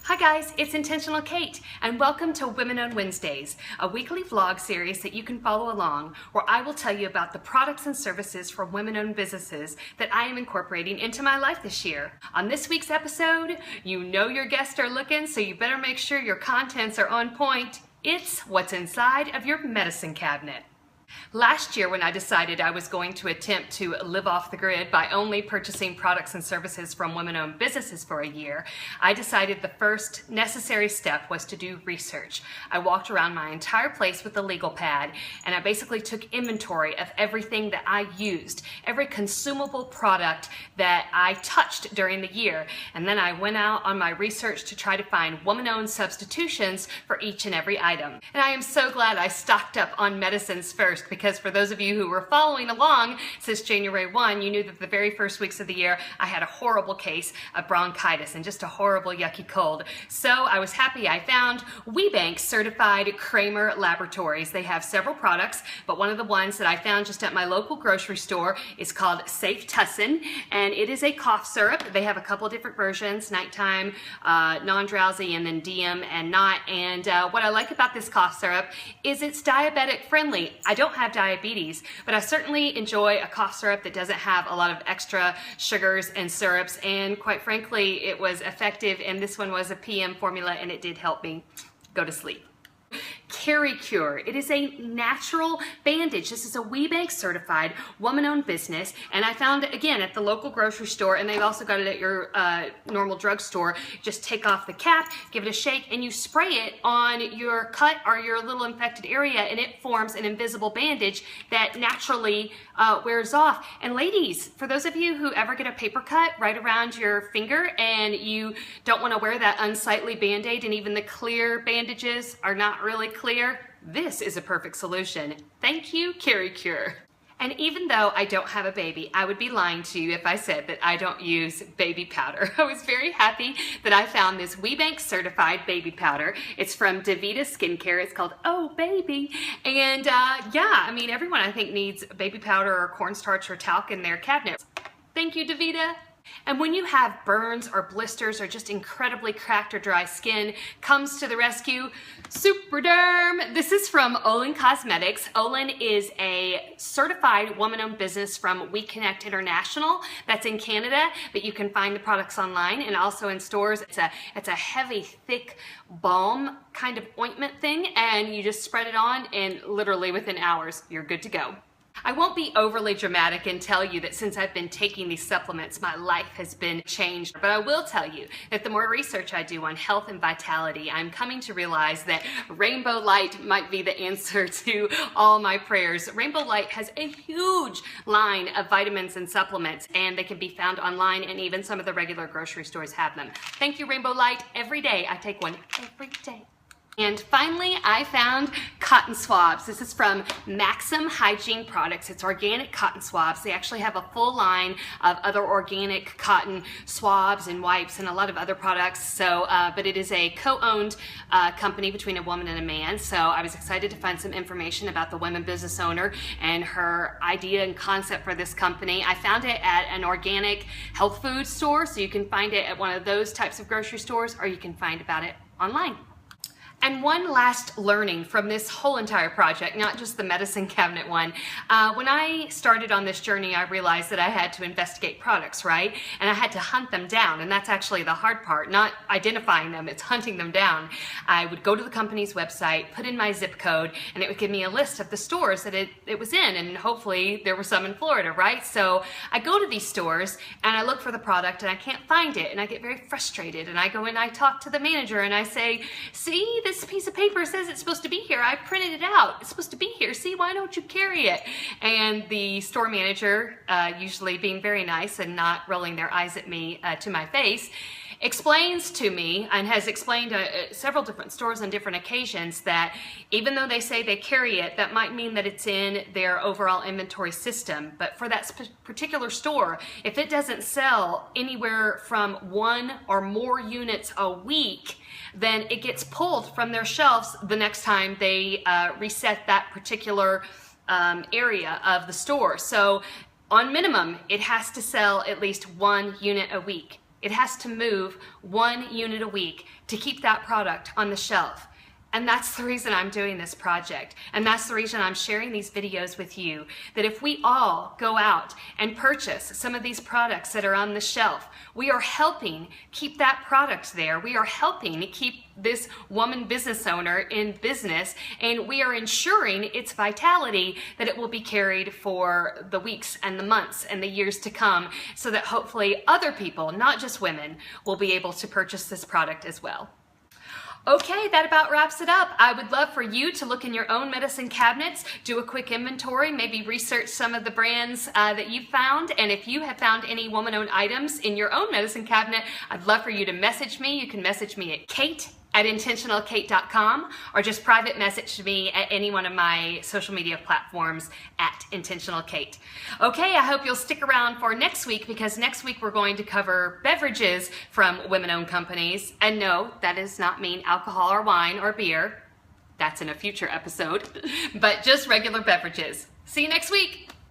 Hi guys, it's Intentional Kate, and welcome to Women on Wednesdays, a weekly vlog series that you can follow along, where I will tell you about the products and services from women-owned businesses that I am incorporating into my life this year. On this week's episode, you know your guests are looking, so you better make sure your contents are on point. It's what's inside of your medicine cabinet. Last year, when I decided I was going to attempt to live off the grid by only purchasing products and services from women-owned businesses for a year, I decided the first necessary step was to do research. I walked around my entire place with a legal pad, and I basically took inventory of everything that I used, every consumable product that I touched during the year, and then I went out on my research to try to find woman-owned substitutions for each and every item. And I am so glad I stocked up on medicines first, because for those of you who were following along since January 1, you knew that the very first weeks of the year I had a horrible case of bronchitis and just a horrible yucky cold. So I was happy I found WeBank certified Kramer Laboratories. They have several products, but one of the ones that I found just at my local grocery store is called Safe Tussin, and it is a cough syrup. They have a couple of different versions, nighttime, non-drowsy, and then DM and not. And what I like about this cough syrup is it's diabetic friendly. I don't have diabetes, but I certainly enjoy a cough syrup that doesn't have a lot of extra sugars and syrups, and quite frankly, it was effective, and this one was a PM formula, and it did help me go to sleep. CariCure. It is a natural bandage. This is a WeBank certified woman-owned business, and I found it again at the local grocery store, and they've also got it at your normal drugstore. Just take off the cap, give it a shake, and you spray it on your cut or your little infected area, and it forms an invisible bandage that naturally wears off. And ladies, for those of you who ever get a paper cut right around your finger and you don't want to wear that unsightly band-aid, and even the clear bandages are not really clear, this is a perfect solution. Thank you, CariCure. And even though I don't have a baby, I would be lying to you if I said that I don't use baby powder. I was very happy that I found this WeBank certified baby powder. It's from Davita Skincare. It's called Oh Baby. And yeah, I mean, everyone I think needs baby powder or cornstarch or talc in their cabinet. Thank you, Davita. And when you have burns or blisters or just incredibly cracked or dry skin, comes to the rescue Superderm. This is from Olin Cosmetics. Olin is a certified woman-owned business from WeConnect International. That's in Canada, but you can find the products online and also in stores. It's a heavy, thick balm kind of ointment thing, and you just spread it on, and literally within hours, you're good to go. I won't be overly dramatic and tell you that since I've been taking these supplements, my life has been changed, but I will tell you that the more research I do on health and vitality, I'm coming to realize that Rainbow Light might be the answer to all my prayers. Rainbow Light has a huge line of vitamins and supplements, and they can be found online, and even some of the regular grocery stores have them. Thank you, Rainbow Light. Every day I take one, every day. And finally, I found cotton swabs. This is from Maxim Hygiene Products. It's organic cotton swabs. They actually have a full line of other organic cotton swabs and wipes and a lot of other products. So, but it is a co-owned company between a woman and a man. So I was excited to find some information about the women business owner and her idea and concept for this company. I found it at an organic health food store. So you can find it at one of those types of grocery stores, or you can find about it online. And one last learning from this whole entire project, not just the medicine cabinet one. When I started on this journey, I realized that I had to investigate products, right? And I had to hunt them down, and that's actually the hard part, not identifying them, it's hunting them down. I would go to the company's website, put in my zip code, and it would give me a list of the stores that it was in, and hopefully there were some in Florida, right? So I go to these stores, and I look for the product, and I can't find it, and I get very frustrated, and I go in, I talk to the manager, and I say, see, this piece of paper says it's supposed to be here. I printed it out. It's supposed to be here. See, why don't you carry it? And the store manager, usually being very nice and not rolling their eyes at me to my face, explains to me, and has explained to several different stores on different occasions, that even though they say they carry it, that might mean that it's in their overall inventory system. But for that particular store, if it doesn't sell anywhere from 1 or more units a week, then it gets pulled from their shelves the next time they reset that particular area of the store. So on minimum, it has to sell at least 1 unit a week. It has to move 1 unit a week to keep that product on the shelf. And that's the reason I'm doing this project. And that's the reason I'm sharing these videos with you. That if we all go out and purchase some of these products that are on the shelf, we are helping keep that product there. We are helping keep this woman business owner in business, and we are ensuring its vitality, that it will be carried for the weeks and the months and the years to come, so that hopefully other people, not just women, will be able to purchase this product as well. Okay, that about wraps it up. I would love for you to look in your own medicine cabinets, do a quick inventory, maybe research some of the brands that you've found, and if you have found any woman-owned items in your own medicine cabinet, I'd love for you to message me. You can message me at kate@intentionalkate.com, or just private message me at any one of my social media platforms at intentionalkate. Okay, I hope you'll stick around for next week, because next week we're going to cover beverages from women-owned companies. And no, that does not mean alcohol or wine or beer. That's in a future episode, but just regular beverages. See you next week.